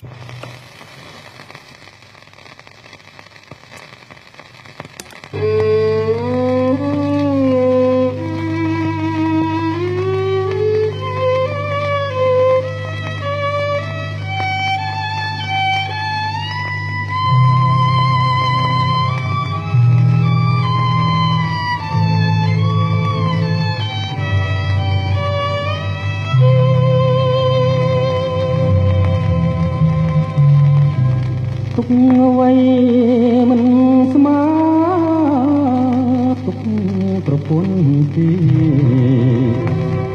ទុកអ្វីមិនស្មើទុកប្រពន្ធទី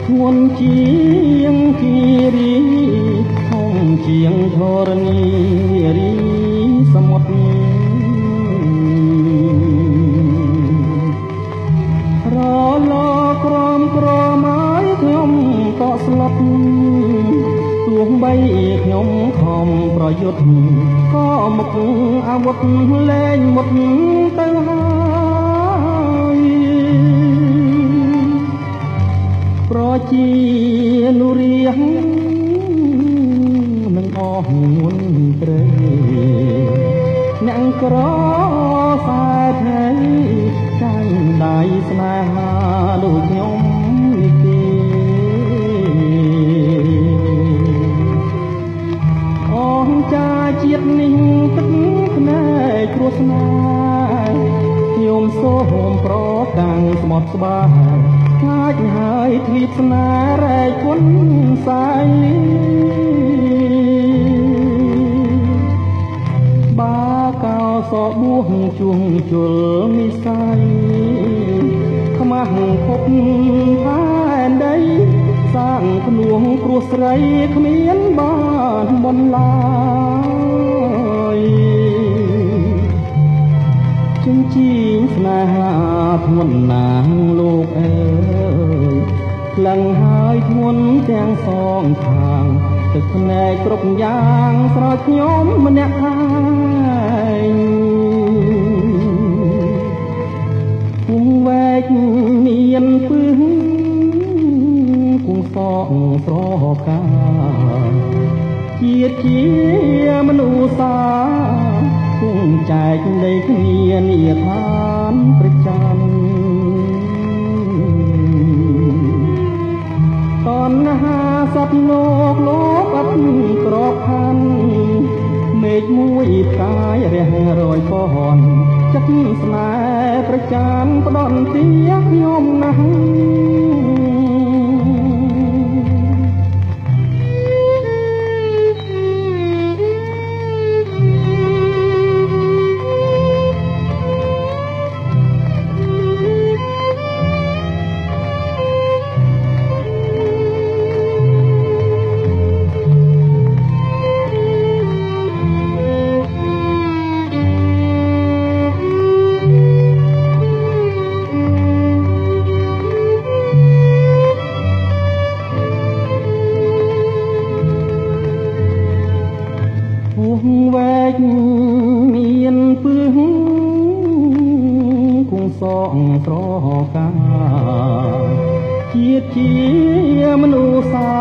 ធ្ងន់ជាងគិរីធំជាងធរណីរីសមុទ្ររលក្រមក្រម៉ៃខ្ញុំក៏ស្លាប់ទោះបីខ្ញុំខំប្រយុទ្ធក៏មកអាវុធលែងមុតទៅហើយប្រជានុរាស្ត្រនឹងអស់មុនត្រីអ្នកក្រសាថៃចាញ់ដៃស្នេហាដូចខ្ញុំនេះទេអង្ចាជាតិនេះទឹកភ្នែកគ្រោះស្នេហ៍ខ្ញុំសូមប្រកាំងស្មត់ស្បាខ្លាចហើយទ្វីបស្នេហ៍រែកគុណសាយបាកោសបួសជួងជុលនិស័យខ្មាស់ភពផែនដីសាងភ្នួងគ្រោះស្រីគ្មានបានបន្លាយជញ្ជីងស្នេហាធ្ងន់ណាស់លោកអើយខ្លាំងហើយធ្ងន់ទាំងសងខាងទឹកភ្នែកគ្រប់យ៉ាងស្រោចខ្ញុំម្នាក់ឯងគង់វែកមានពឹងគង់សងស្រកាជាតិជាមនុស្សសាគង់ចែកដីគ្នានីឋានប្រចាំតណ្ហាសត្វលោកអត់ក្របខណ្ឌមេឃមួយផ្កាយរះរយពន់ចិត្តស្នេហ៍ប្រចាំផ្ដន់ទាខ្ញុំណាស់វែកមានពឹងគង់សងស្រកាជាតិជាមនុស្សសា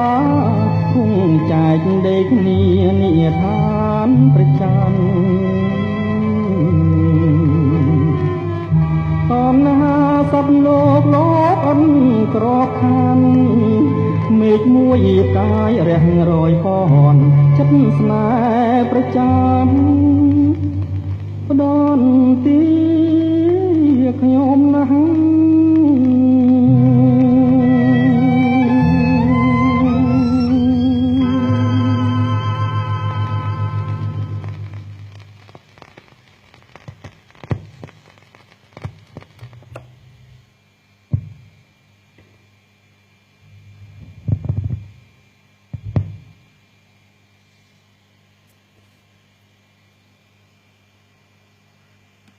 គង់ចែកដីគ្នានីឋានប្រចាំតណ្ហាសត្វលោកអន់ក្របខណ្ឌមេឃមួយផ្កាយរះរយពន់ចិត្តស្នេហ៍ប្រចាំផ្ដន់ទាខ្ញុំណាស់